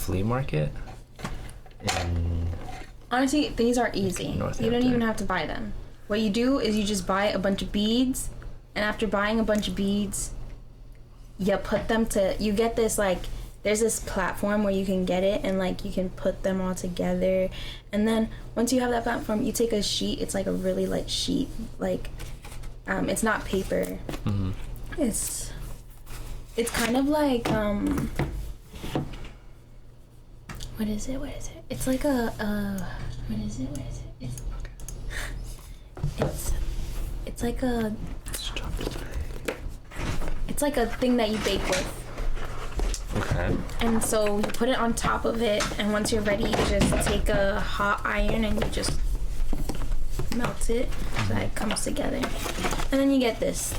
flea market in... Honestly, these are easy. You don't even have to buy them. What you do is you just buy a bunch of beads, and after buying a bunch of beads, you put them to... You get this, like... There's this platform where you can get it, and, like, you can put them all together. And then, once you have that platform, you take a sheet. It's, like, a really light sheet. Like, it's not paper. Mm-hmm. It's kind of like, what is it? It's like a, what is it? It's like a... It's like a thing that you bake with. Okay. And so you put it on top of it, and once you're ready, you just take a hot iron and you just melt it so that it comes together. And then you get this.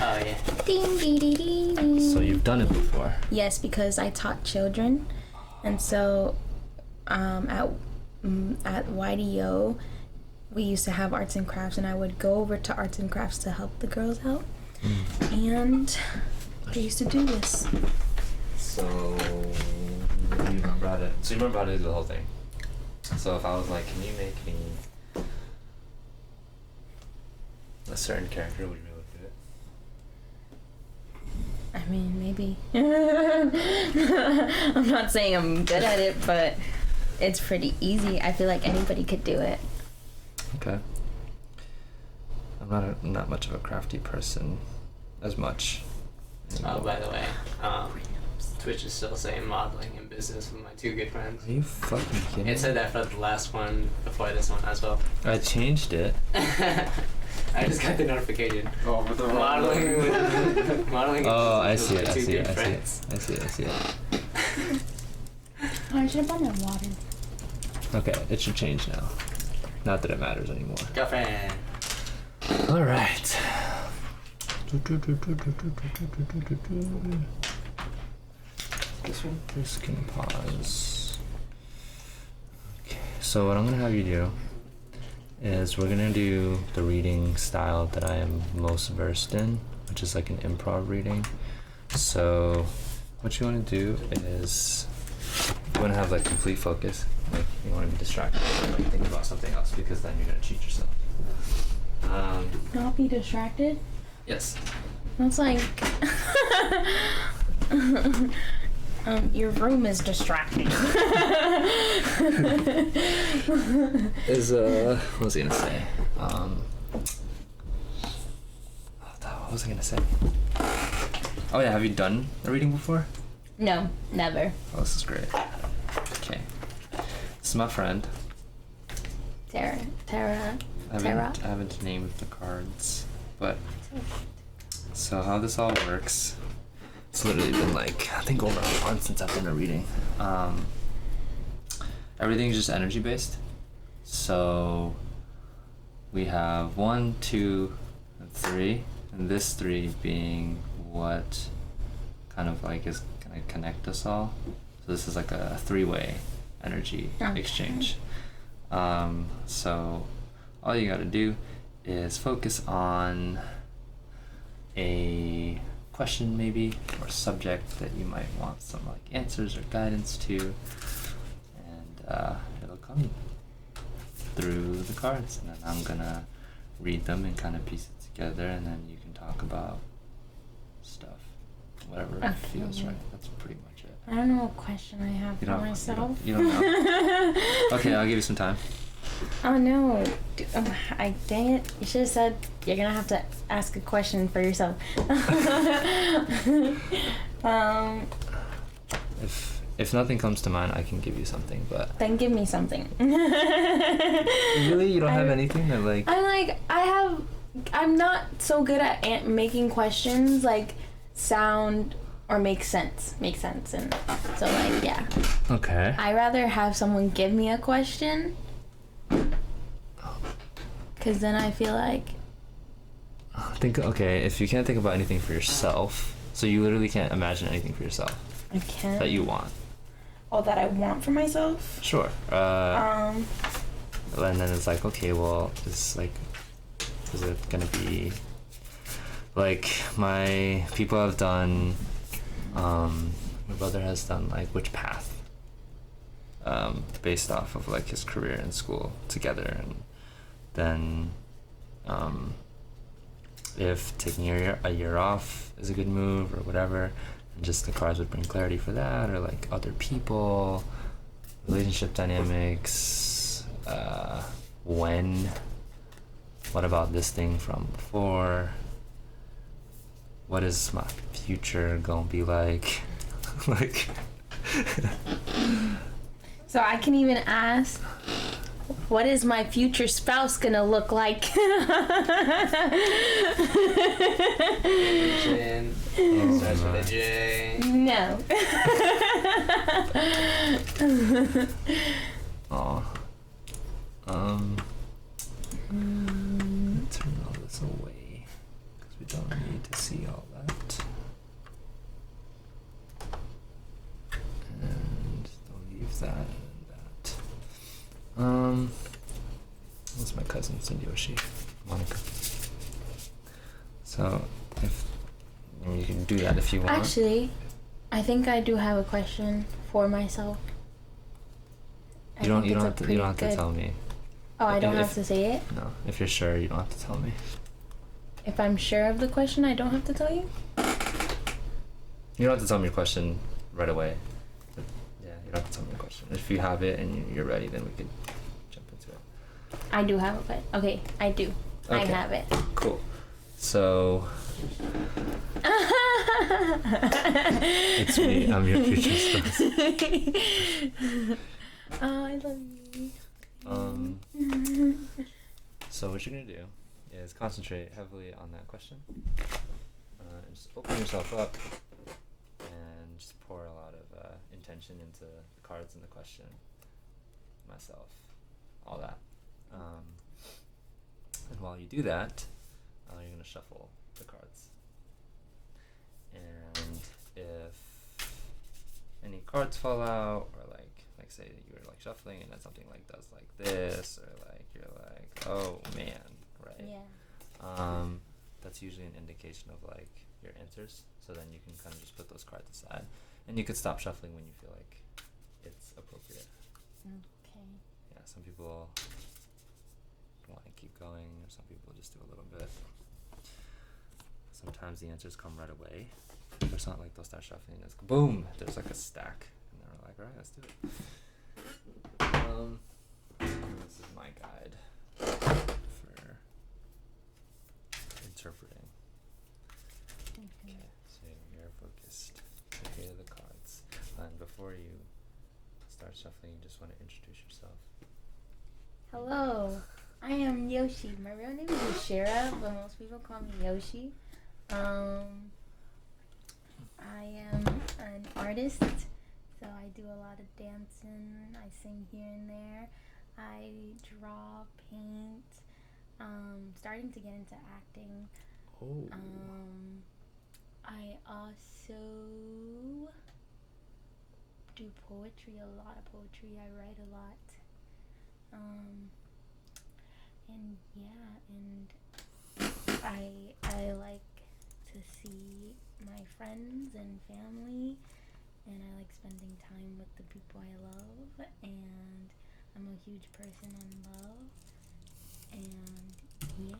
Oh, yeah. Ding, dee, dee, dee, dee. So you've done it before? Yes, because I taught children. And so at YDO, we used to have arts and crafts, and I would go over to arts and crafts to help the girls out. And they used to do this. So you remember how to do the whole thing. So if I was like, can you make me a certain character, would you be able to do it? I mean, maybe. I'm not saying I'm good at it, but it's pretty easy. I feel like anybody could do it. Okay. I'm not much of a crafty person, as much. Oh, by the way, Twitch is still saying modeling and business with my two good friends. Are you fucking kidding me? It said that for the last one before this one as well. I changed it. I just got the notification. Oh, with the modeling. Oh, I and see it. business with my two good friends. I see it. Oh, I should have bought that water. Okay, it should change now. Not that it matters anymore. Girlfriend. All right. This can pause. Okay, so what I'm gonna have you do is we're gonna do the reading style that I am most versed in, which is like an improv reading. So what you want to do is you want to have like complete focus. Like you want to be distracted, like think about something else, because then you're gonna cheat yourself. Not be distracted? Yes. That's like... your room is distracting. What was I gonna say? What was I gonna say? Oh yeah, have you done a reading before? No, never. Oh, this is great. Okay. This is my friend. Tara. I haven't named the cards, but so how this all works, it's literally been like, I think over a month since I've done a reading. Everything's just energy based. So we have 1, 2, and 3, and this 3 being what kind of like is gonna connect us all. So this is like a 3-way energy exchange. So all you gotta do is focus on a question maybe, or subject that you might want some like answers or guidance to, and it'll come through the cards, and then I'm gonna read them and kind of piece it together, and then you can talk about stuff, whatever feels right. That's pretty much it. I don't know what question I have for myself. You don't know? Okay, I'll give you some time. Oh no. Dang it. You should have said you're gonna have to ask a question for yourself. If nothing comes to mind, I can give you something, but... Then give me something. Really? You don't have anything that like... I'm not so good at making questions like sound or make sense, and so like, yeah. Okay. I rather have someone give me a question, because then I feel like... Okay, if you can't think about anything for yourself, so you literally can't imagine anything for yourself. I can't. That you want. Oh, that I want for myself? Sure. And then it's like, okay, well, is it gonna be like my people have done, my brother has done like which path based off of like his career in school together, and then if taking a year off is a good move or whatever, and just the cards would bring clarity for that, or like other people, relationship dynamics, what about this thing from before, what is my future gonna be like? Like so I can even ask, what is my future spouse gonna look like? Religion. Starts with a J. No. Aw. Turn all this away because we don't need to see all that. And I'll leave that and that. What's my cousins in Yoshi? Monica. So if you can do that if you want. Actually, I think I do have a question for myself. You don't have to tell me. Oh, I don't have to say it? No. If you're sure, you don't have to tell me. If I'm sure of the question, I don't have to tell you? You don't have to tell me your question right away. But yeah, you don't have to tell me your question. If you have it and you're ready, then we could jump into it. I do have a question. Okay, I do. Okay. I have it. Cool. So it's me. I'm your future spouse. Oh, I love you. So what you're gonna do is concentrate heavily on that question. Just open yourself up and just pour a lot of intention into the cards and the question, myself, all that. And while you do that, you're gonna shuffle the cards. And if any cards fall out, or like say that you were like shuffling and then something like does like this, or like you're like, oh man, right? Yeah. That's usually an indication of like your answers. So then you can kind of just put those cards aside, and you could stop shuffling when you feel like it's appropriate. Okay. Yeah, some people want to keep going, or some people just do a little bit. Sometimes the answers come right away. It's not like they'll start shuffling and it's boom, there's like a stack, and they're like, all right, let's do it. This is my guide for interpreting. Okay, so you're focused. Here are the cards. And before you start shuffling, you just want to introduce yourself. Hello, I am Yoshi. My real name is Yoshira, but most people call me Yoshi. I am an artist, so I do a lot of dancing. I sing here and there. I draw, paint. Starting to get into acting. Oh. I also do poetry, a lot of poetry. I write a lot. And yeah, and I like to see my friends and family, and I like spending time with the people I love, and I'm a huge person in love, and yeah,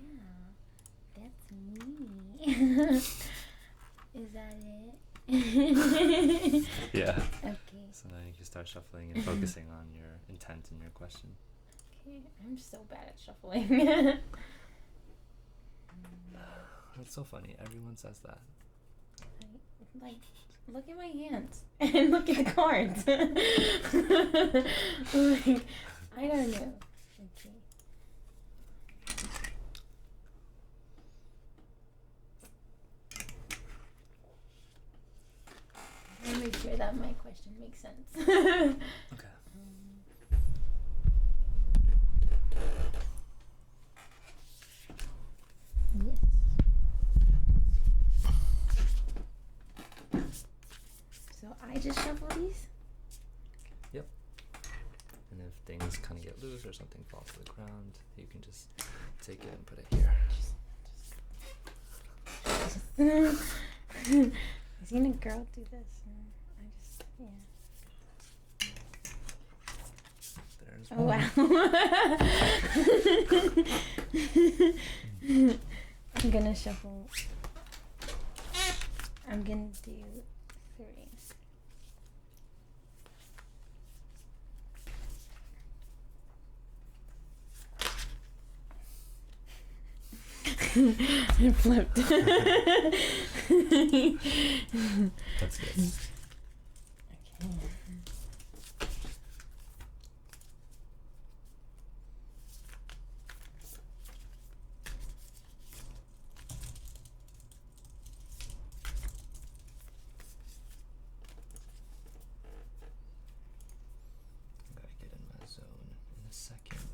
that's me. Is that it? Yeah. Okay. So now you can start shuffling and focusing on your intent and your question. Okay, I'm so bad at shuffling. That's so funny. Everyone says that. Like, look at my hands and look at the cards. Like, I don't know. Okay. Let me make sure that my question makes sense. Okay. Yes. So I just shuffle these? Yep. And if things kind of get loose or something falls to the ground, you can just take it and put it here. I've seen a girl do this. I just, yeah. is Oh, one. wow. I'm gonna shuffle. I'm gonna do 3. I flipped. That's good. Okay. I gotta get in my zone in a second.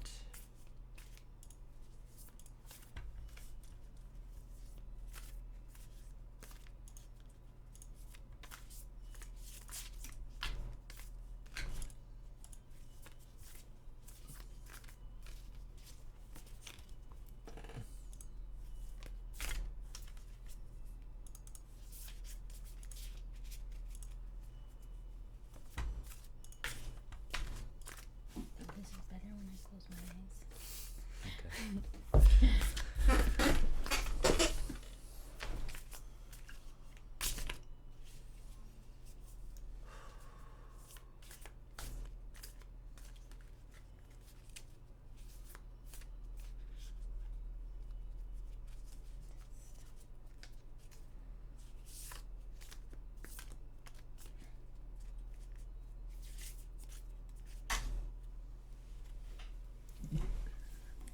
This is better when I close my eyes. Okay.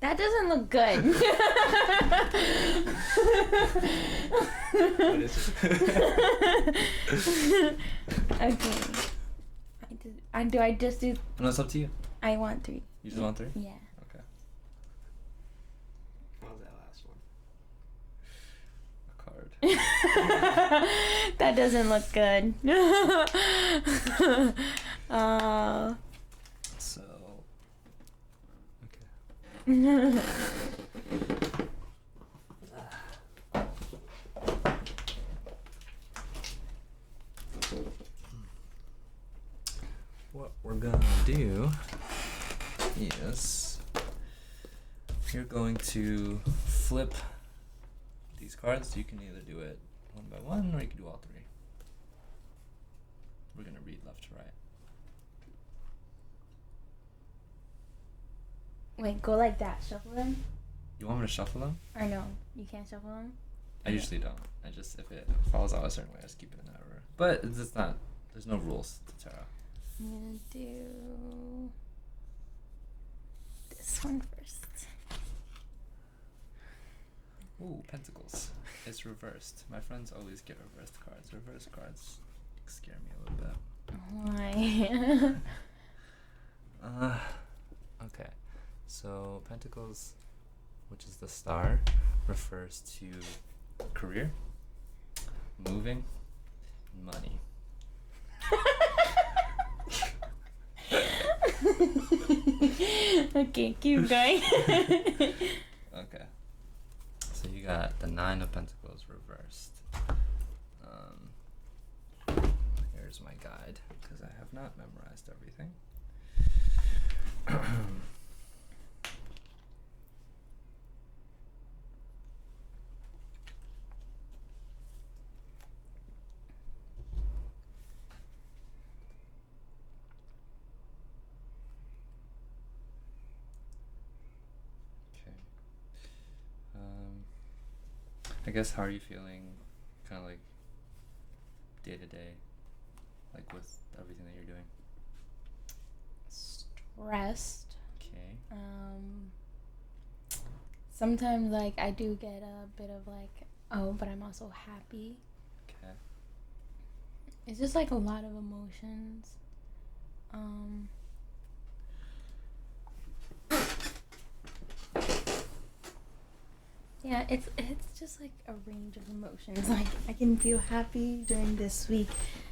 That doesn't look good. What is it? Okay. Do I just do? No, it's up to you. I want 3. You just want 3? Yeah. Okay. What was that last one? A card. That doesn't look good. So. Okay. What we're gonna do is you're going to flip these cards. You can either do it one by one or you can do all 3. We're gonna read left to right. Wait, go like that. Shuffle them? You want me to shuffle them? Or no, you can't shuffle them? I usually don't. I just, if it falls out a certain way, I just keep it in that order. But it's not, there's no rules to tarot. I'm gonna do this one first. Ooh, pentacles. It's reversed. My friends always get reversed cards. Reversed cards scare me a little bit. Why? Okay. So pentacles, which is the star, refers to career, moving, and money. Okay, keep going. Okay. So you got the 9 of Pentacles reversed. Here's my guide, because I have not memorized everything. Okay. I guess, how are you feeling, kind of like day to day, like with everything that you're doing? Stressed. Okay. Sometimes like I do get a bit of like, oh, but I'm also happy. Okay. It's just like a lot of emotions. Yeah, it's just like a range of emotions. Like I can feel happy during this week,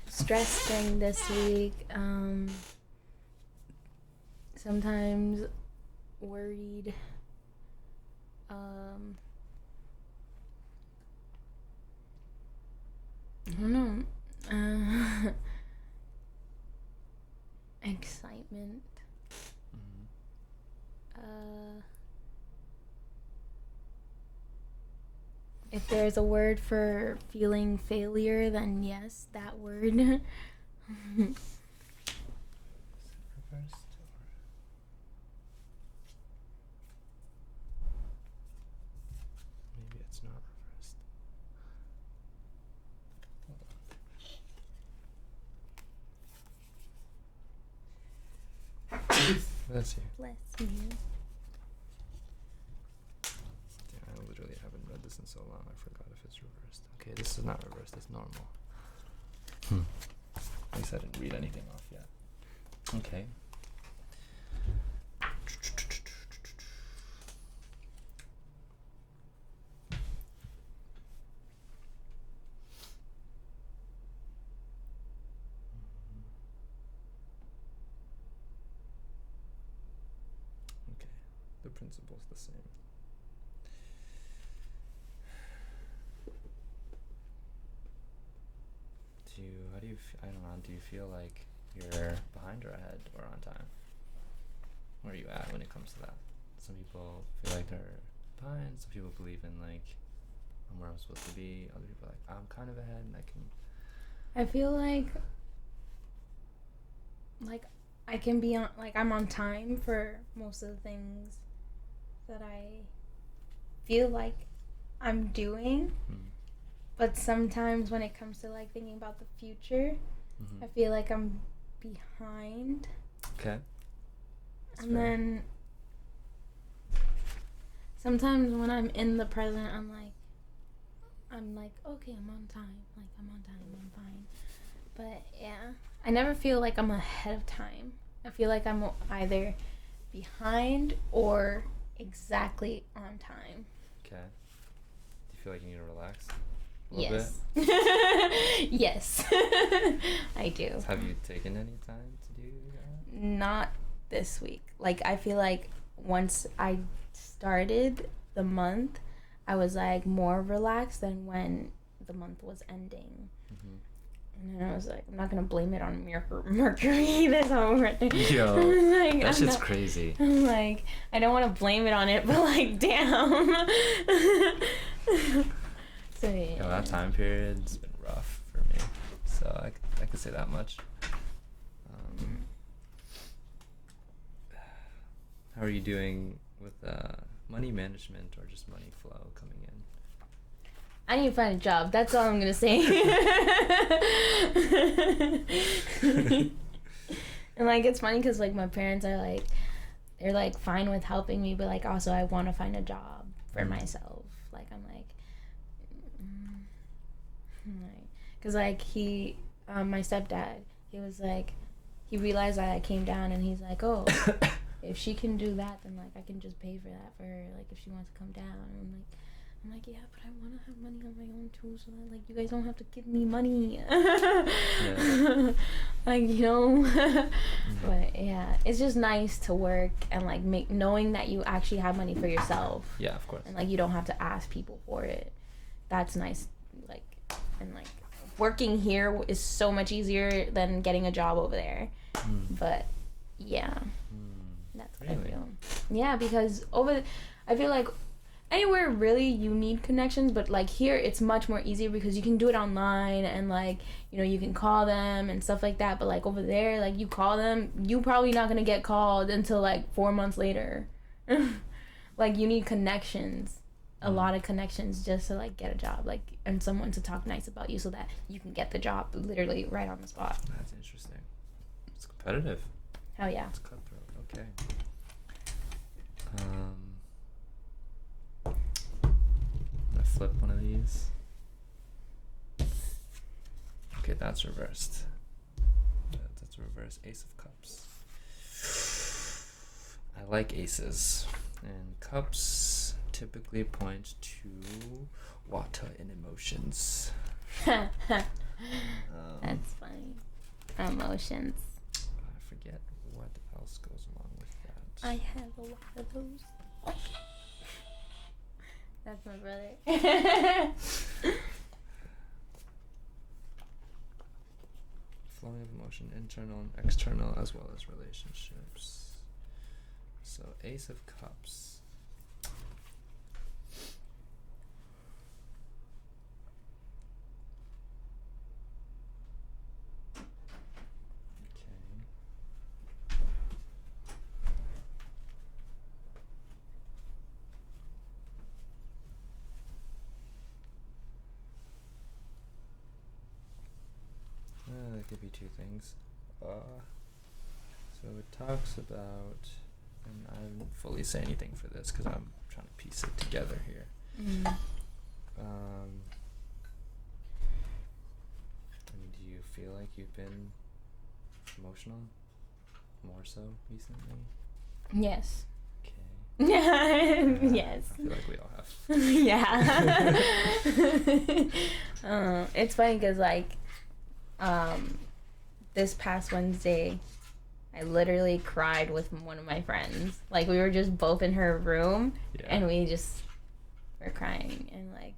stressed during this week, sometimes worried, I don't know, excitement. If there's a word for feeling failure, then yes, that word. Is it reversed or... Maybe it's not reversed. Hold on. Bless you. Bless you. Yeah, I literally haven't read this in so long. I forgot if it's reversed. Okay, this is not reversed. It's normal. At least I didn't read anything off yet. Okay. Okay, the principle's the same. I don't know, do you feel like you're behind or ahead or on time? Where are you at when it comes to that? Some people feel like they're behind, some people believe in like, I'm where I'm supposed to be, other people are like, I'm kind of ahead and I feel like I can be on, like I'm on time for most of the things that I feel like I'm doing. But sometimes when it comes to like thinking about the future, I feel like I'm behind. Okay. That's and fair. Then sometimes when I'm in the present, I'm like, okay, I'm on time. Like I'm on time, I'm fine. But yeah, I never feel like I'm ahead of time. I feel like I'm either behind or exactly on time. Okay. Do you feel like you need to relax? Yes. Yes. I do. Have you taken any time to do that? Not this week. Like I feel like once I started the month, I was like more relaxed than when the month was ending. And then I was like, I'm not gonna blame it on Mercury this over. Yo, like, that shit's crazy. I'm like, I don't want to blame it on it, but like, damn. So yeah. Yo, that time period's been rough for me, so I could say that much. How are you doing with money management or just money flow coming in? I need to find a job. That's all I'm gonna say. And like it's funny because like my parents are like, they're like fine with helping me, but like also I want to find a job for myself. Like I'm like, because like my stepdad, he was like, he realized that I came down and he's like, oh, if she can do that, then like I can just pay for that for her. Like if she wants to come down, and I'm like, yeah, but I want to have money on my own too, so that like you guys don't have to give me money. Yeah. Like, you know. But yeah, it's just nice to work and like knowing that you actually have money for yourself. Yeah, of course. And like you don't have to ask people for it. That's nice. Like, and like working here is so much easier than getting a job over there. But yeah, that's what I feel. Yeah, because I feel like anywhere really you need connections, but like here it's much more easier because you can do it online and like, you know, you can call them and stuff like that. But like over there, like you call them, you probably not gonna get called until like 4 months later. Like you need connections, a lot of connections just to like get a job, like, and someone to talk nice about you so that you can get the job literally right on the spot. That's interesting. It's competitive. Hell yeah. It's cutthroat. Okay. I'm gonna flip one of these. Okay, that's reversed. That's a reverse Ace of Cups. I like aces, and cups typically point to water and emotions. That's funny. Emotions. I forget what else goes along with that. I have a lot of those. That's my brother. Flowing of emotion, internal and external, as well as relationships. So Ace of Cups. There could be two things. So it talks about, and I didn't fully say anything for this because I'm trying to piece it together here. I mean, do you feel like you've been emotional more so recently? Yes. Okay. Yes. I feel like we all have. Yeah. It's funny because like this past Wednesday I literally cried with one of my friends. Like we were just both in her room and we just were crying, and like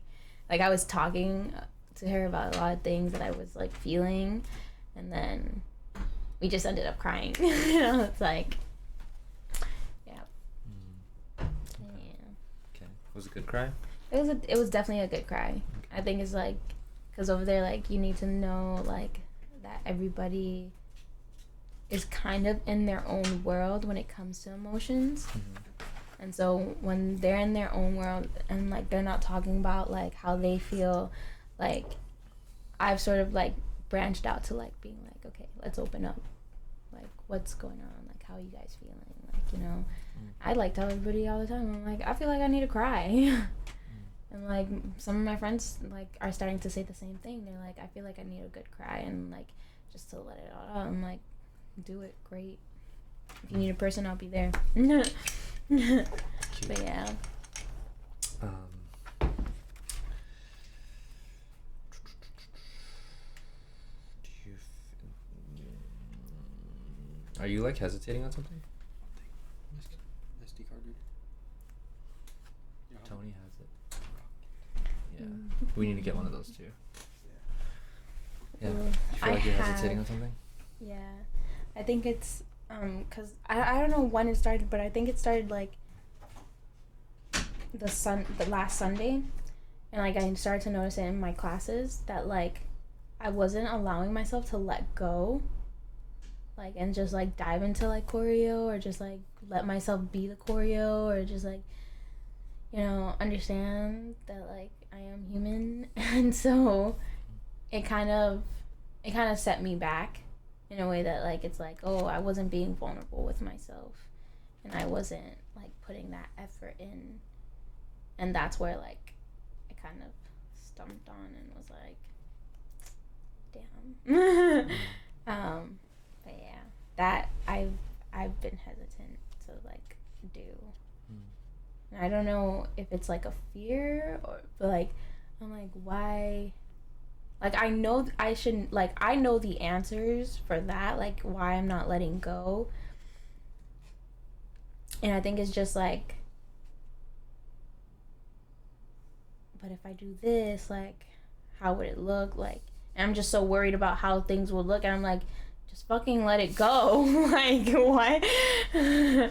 I was talking to her about a lot of things that I was like feeling, and then we just ended up crying. You know, it's like yeah. Okay. Was it a good cry? It was definitely a good cry. Okay. I think it's like because over there like you need to know like that everybody is kind of in their own world when it comes to emotions. And so when they're in their own world and like they're not talking about like how they feel, like I've sort of like branched out to like being like, okay, let's open up, like what's going on, like how are you guys feeling, like, you know. I like tell everybody all the time, I'm like, I feel like I need to cry. And like some of my friends like are starting to say the same thing. They're like, I feel like I need a good cry and like just to let it all out. I'm like, do it, great. If you need a person, I'll be there. But yeah. Are you like hesitating on something? SD card reader. Tony has it. Yeah. We need to get one of those too. Yeah. You feel like you're hesitating on something? Yeah. I think it's cuz I don't know when it started, but I think it started like the last Sunday, and like I started to notice it in my classes that like I wasn't allowing myself to let go, like, and just like dive into like choreo, or just like let myself be the choreo, or just like, you know, understand that like I am human. And so it kind of set me back in a way that like it's like, oh, I wasn't being vulnerable with myself, and I wasn't like putting that effort in, and that's where like I kind of stumped on and was like, damn. But yeah, that I've been hesitant to like do. And I don't know if it's like a fear, or but like I'm like, why, like I know I shouldn't, like I know the answers for that, like why I'm not letting go. And I think it's just like, but if I do this, like how would it look, like, and I'm just so worried about how things will look, and I'm like, just fucking let it go. Like what? Yeah.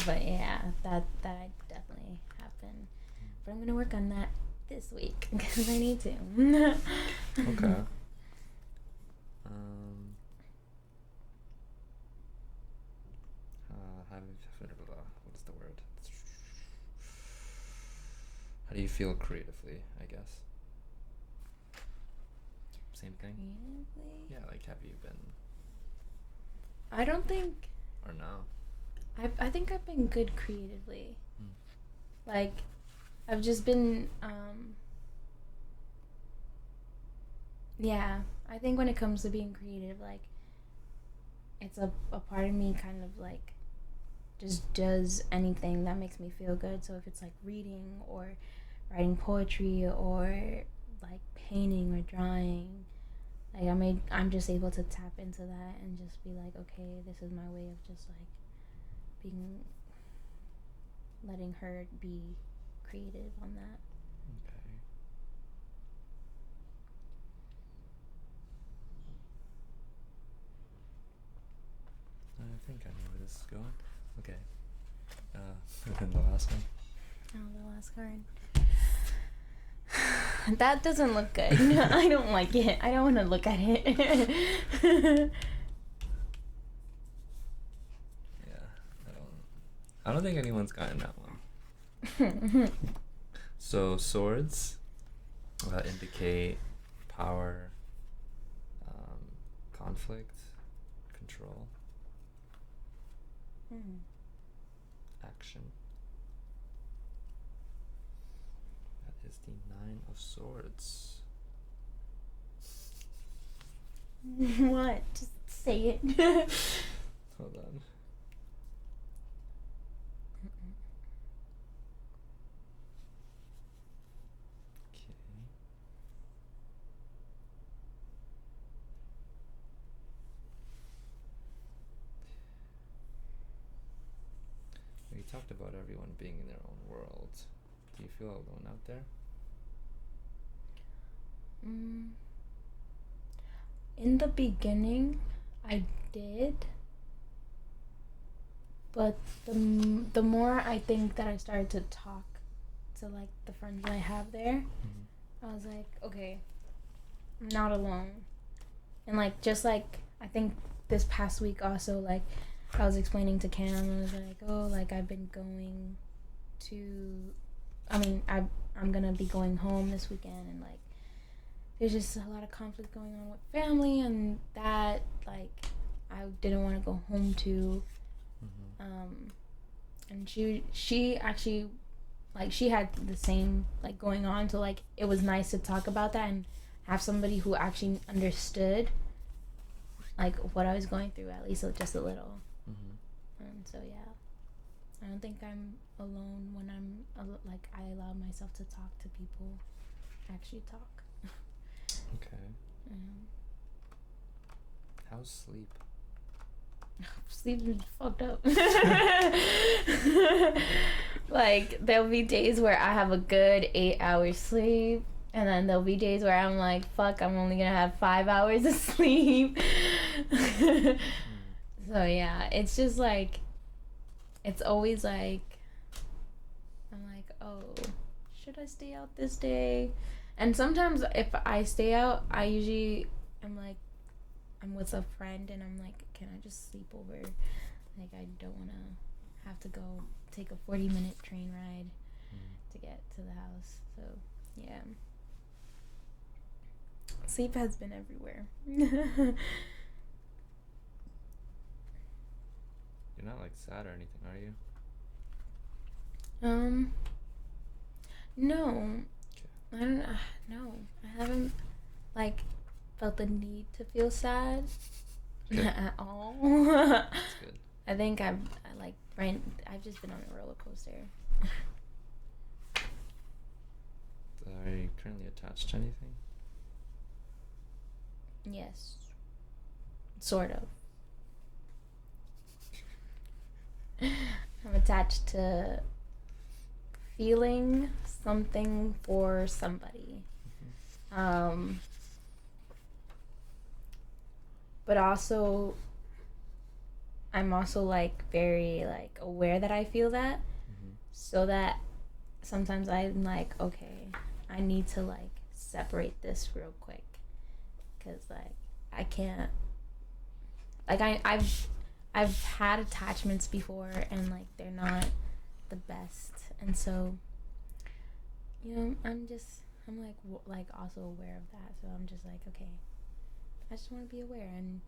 But yeah, that I definitely have been, but I'm gonna work on that this week because I need to. Okay. What is the word? How do you feel creatively, I guess? Same thing? Creatively? Yeah, like have you been... I don't think... Or no? I think I've been good creatively. Like, I've just been, yeah, I think when it comes to being creative, like, it's a part of me kind of, like, just does anything that makes me feel good. So if it's, like, reading or writing poetry or, like, painting or drawing, like, I'm just able to tap into that and just be like, okay, this is my way of just, like, letting her be creative on that. Okay. I think I know where this is going. Okay. And then the last one. Oh, the last card. That doesn't look good. I don't like it. I don't want to look at it. Yeah, I don't think anyone's gotten that one. So swords indicate power, conflict, control, action. That is the 9 of Swords. What? Just say it. Hold on. Okay. We talked about everyone being in their own world. Do you feel alone out there? In the beginning, I did. But the more I think that I started to talk to like the friends I have there, I was like, okay, I'm not alone. And like just like I think this past week also, like I was explaining to Cam, I was like, oh, like I've been going to, I'm gonna be going home this weekend, and like there's just a lot of conflict going on with family, and that like I didn't want to go home to. And she actually, like, she had the same like going on, so like it was nice to talk about that and have somebody who actually understood like what I was going through, at least just a little. And so yeah, I don't think I'm alone when I'm like I allow myself to talk to people, actually talk. Okay. How's sleep? Sleep is fucked up. Like there'll be days where I have a good 8 hours sleep, and then there'll be days where I'm like, fuck, I'm only gonna have 5 hours of sleep. So yeah, it's just like, it's always like, I'm like, oh, should I stay out this day? And sometimes if I stay out, I usually am like, I'm with a friend and I'm like, can I just sleep over? Like, I don't want to have to go take a 40-minute train ride to get to the house. So yeah, sleep has been everywhere. You're not like sad or anything, are you? No. Okay. I don't. No, I haven't like felt the need to feel sad at all. That's good. I think I've just been on a roller coaster. Are you currently attached to anything? Yes, sort of. I'm attached to feeling something for somebody. But also, I'm also like very like aware that I feel that, so that sometimes I'm like, okay, I need to like separate this real quick, because like I can't, like I've had attachments before and like they're not the best, and so I'm like also aware of that, so I'm just like, okay, I just want to be aware. And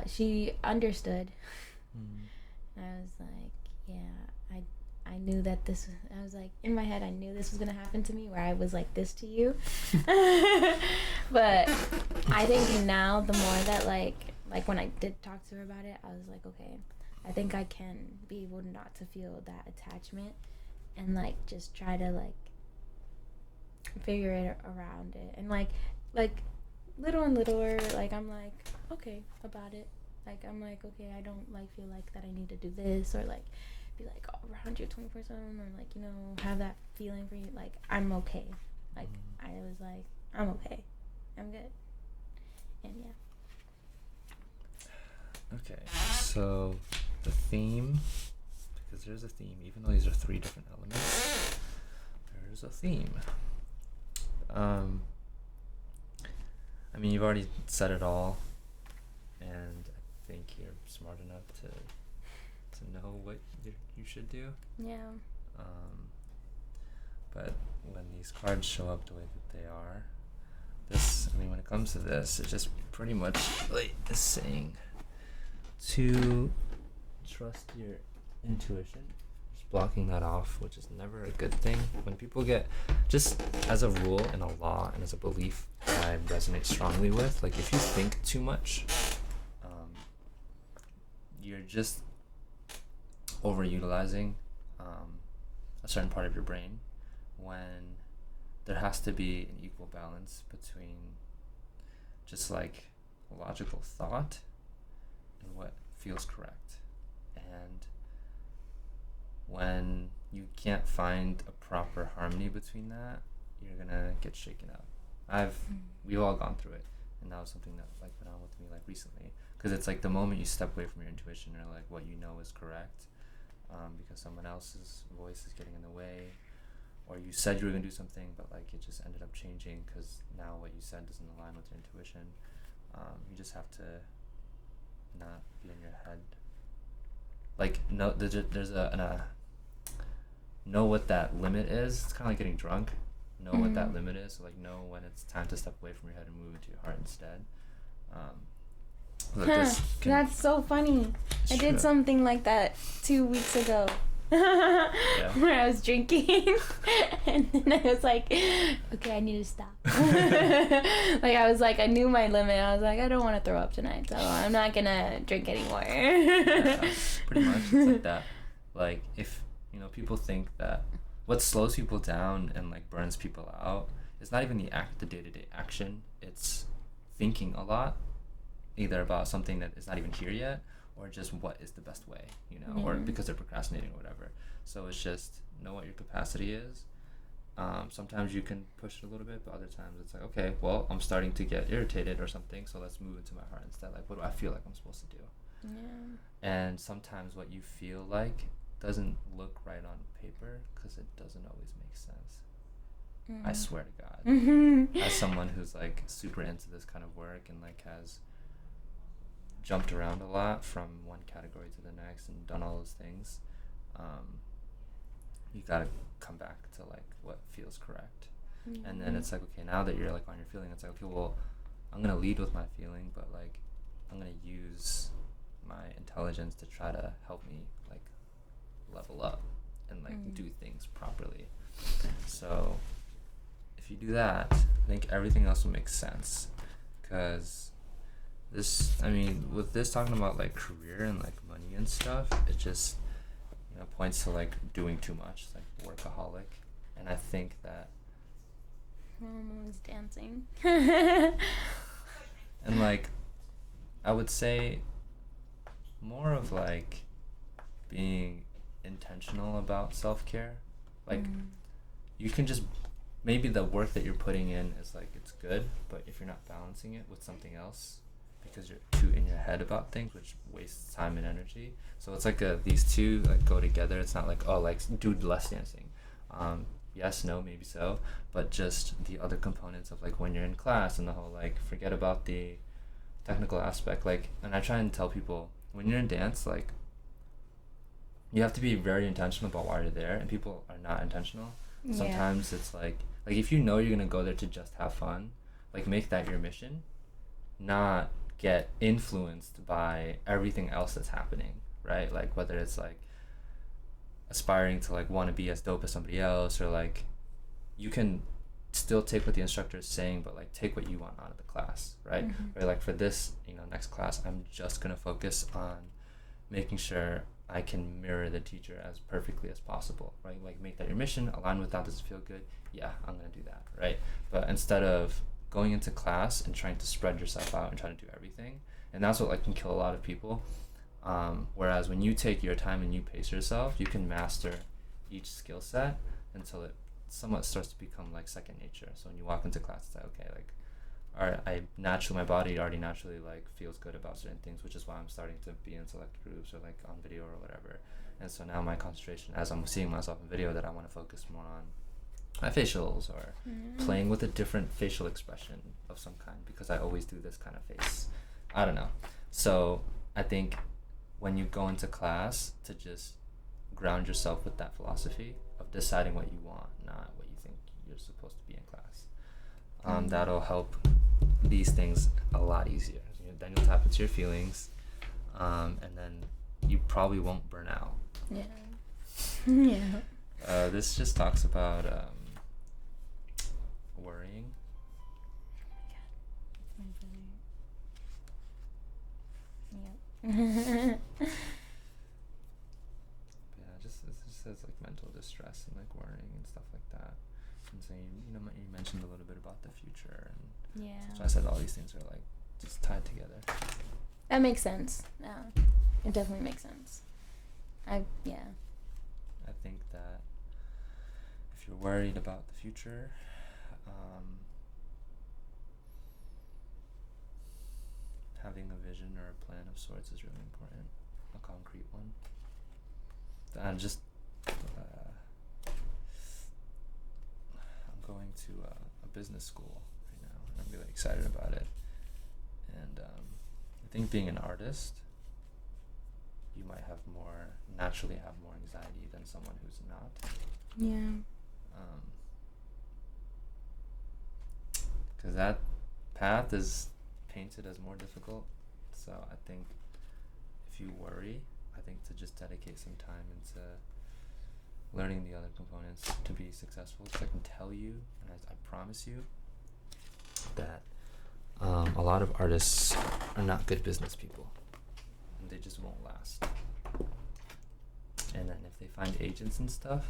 she understood. And I was like, yeah, I knew that I was like, in my head, I knew this was gonna happen to me, where I was like this to you. But I think now, the more that like when I did talk to her about it, I was like, okay, I think I can be able not to feel that attachment, and like just try to like figure it around it, and like little and littler, like I'm like okay about it, like I'm like, okay, I don't like feel like that I need to do this, or like be like around you 24/7, or like have that feeling for you, like I'm okay, like I was like, I'm okay, I'm good. And yeah. Okay, so the theme because there's a theme. Even though these are 3 different elements, there's a theme. I mean, you've already said it all, and I think you're smart enough to know what you should do. Yeah. But when these cards show up the way that they are, when it comes to this, it just pretty much is saying to trust your intuition. Just blocking that off, which is never a good thing. When people get, just as a rule and a law and as a belief that I resonate strongly with, like if you think too much, you're just overutilizing a certain part of your brain, when there has to be an equal balance between just like logical thought and what feels correct. And when you can't find a proper harmony between that, you're gonna get shaken up. We've all gone through it, and that was something that like went on with me like recently, because it's like the moment you step away from your intuition or like what you know is correct, because someone else's voice is getting in the way, or you said you were going to do something but like it just ended up changing because now what you said doesn't align with your intuition. You just have to not be in your head. Like no, there's a know what that limit is. It's kind of like getting drunk. Know what that limit is. So like know when it's time to step away from your head and move into your heart instead. That's so funny. I did something like that 2 weeks ago. Yeah. Where I was drinking and then I was like, okay, I need to stop. Like I was like, I knew my limit. I was like, I don't want to throw up tonight, so I'm not gonna drink anymore. Yeah, pretty much it's like that. Like if people think that what slows people down and like burns people out is not even the day-to-day action. It's thinking a lot, either about something that is not even here yet, or just what is the best way, or because they're procrastinating or whatever. So it's just know what your capacity is. Sometimes you can push it a little bit, but other times it's like, okay, well, I'm starting to get irritated or something, so let's move into my heart instead. Like, what do I feel like I'm supposed to do? Yeah. And sometimes what you feel like doesn't look right on paper because it doesn't always make sense. I swear to God. As someone who's like super into this kind of work and like has jumped around a lot from one category to the next and done all those things, you gotta come back to like what feels correct. And then it's like, okay, now that you're like on your feeling, it's like, okay, well, I'm gonna lead with my feeling, but like I'm gonna use my intelligence to try to help me like level up and like do things properly. So if you do that, I think everything else will make sense. Because with this talking about like career and like money and stuff, it just points to like doing too much, like workaholic. And I think that Mom was dancing. And like I would say more of like being intentional about self-care. Like you can just, maybe the work that you're putting in is like it's good, but if you're not balancing it with something else because you're too in your head about things, which wastes time and energy. So it's like these two like go together. It's not like, oh, like do less dancing. Yes, no, maybe so, but just the other components of like when you're in class and the whole like forget about the technical aspect. Like, and I try and tell people when you're in dance, like you have to be very intentional about why you're there, and people are not intentional. Sometimes it's like if you know you're gonna go there to just have fun, like make that your mission, not get influenced by everything else that's happening, right? Like whether it's like aspiring to like want to be as dope as somebody else, or like you can still take what the instructor is saying, but like take what you want out of the class, right? Or like for this next class, I'm just gonna focus on making sure I can mirror the teacher as perfectly as possible, right? Like make that your mission, align with that. Does it feel good? Yeah, I'm gonna do that, right? But instead of going into class and trying to spread yourself out and trying to do everything, and that's what like can kill a lot of people. Whereas when you take your time and you pace yourself, you can master each skill set until it somewhat starts to become like second nature. So when you walk into class, it's like, okay, like my body already naturally like feels good about certain things, which is why I'm starting to be in select groups or like on video or whatever. And so now my concentration, as I'm seeing myself in video, that I want to focus more on my facials or playing with a different facial expression of some kind, because I always do this kind of face. I don't know. So I think when you go into class, to just ground yourself with that philosophy of deciding what you want, not what you think you're supposed to be in class. That'll help these things a lot easier. Then you'll tap into your feelings, and then you probably won't burn out. Yeah. Yeah. This just talks about worrying. Yeah. Yeah, it just says like mental distress and like worrying and stuff like that. And so you mentioned a little bit about the future, and Yeah. so I said all these things are like just tied together. That makes sense. Yeah. It definitely makes sense. I think that if you're worried about the future, having a vision or a plan of sorts is really important, a concrete one. I'm just I'm going to a business school right now, and I'm really excited about it. And I think being an artist, you might naturally have more anxiety than someone who's not. Yeah. Because that path is painted as more difficult. So I think if you worry, I think to just dedicate some time into learning the other components to be successful. Because I can tell you, and I promise you, that a lot of artists are not good business people, and they just won't last. And then if they find agents and stuff,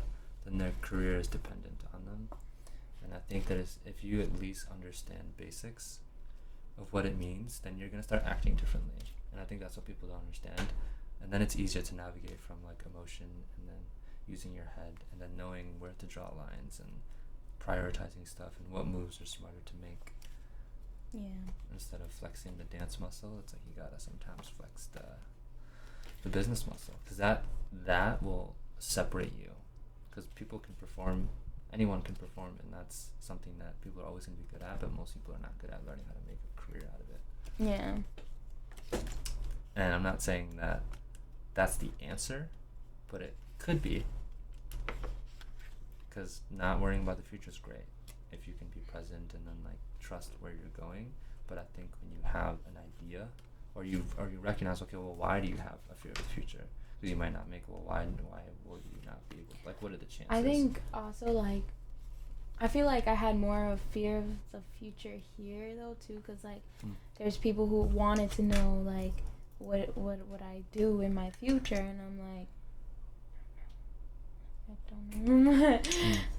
then their career is dependent on them. And I think that if you at least understand basics of what it means, then you're going to start acting differently. And I think that's what people don't understand. And then it's easier to navigate from like emotion, and then using your head, and then knowing where to draw lines and prioritizing stuff and what moves are smarter to make. Yeah. Instead of flexing the dance muscle, it's like you gotta sometimes flex the business muscle, because that will separate you. Because people can perform, anyone can perform, and that's something that people are always going to be good at, but most people are not good at learning how to make a career out of it. Yeah. And I'm not saying that that's the answer, but it could be. Because not worrying about the future is great if you can be present and then like trust where you're going. But I think when you have an idea, or you recognize, okay, well, why do you have a fear of the future? Because you might not make, well, why will you not be able, like, what are the chances? I think also, like, I feel like I had more of fear of the future here, though, too, because, like, there's people who wanted to know, like, what would I do in my future, and I'm like, I don't know.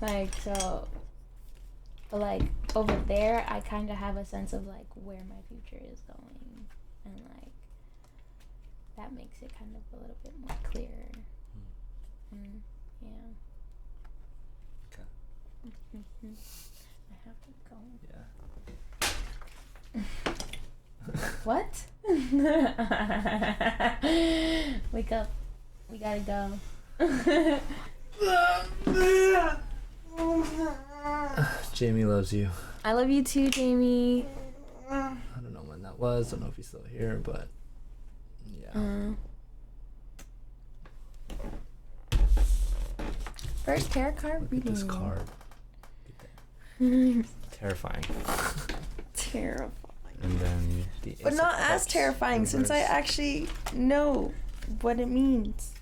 Like, so, but, like, over there, I kind of have a sense of, like, where my future is going, and, like, that makes it kind of a little bit more clearer. Yeah. Okay. I have to go. Yeah. What? Wake up. We gotta go. Jamie loves you. I love you too, Jamie. I don't know when that was. Don't know if he's still here, but yeah. First tarot card Look reading. at this card. Terrifying. Terrifying. And then the But Ace not of as Cups terrifying, since I reversed. actually know what it means.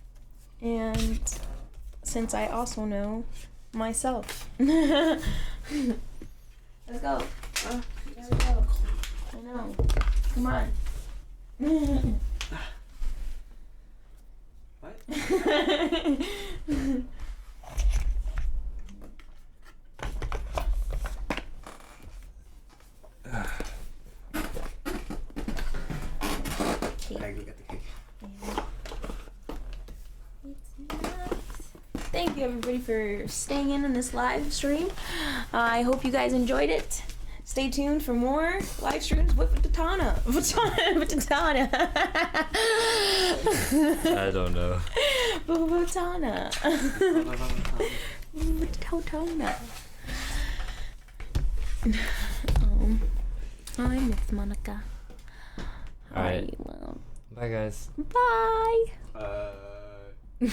And since I also know myself. Let's go. Let's go. I know. Come on. What? I go get the cake. Thank you everybody for staying in on this live stream. I hope you guys enjoyed it. Stay stay tuned for more live streams with Tana. With Tana. I don't know. With Tana. With Totona. I'm Miss Monica. All right. I will. Bye, guys. Bye. Uh...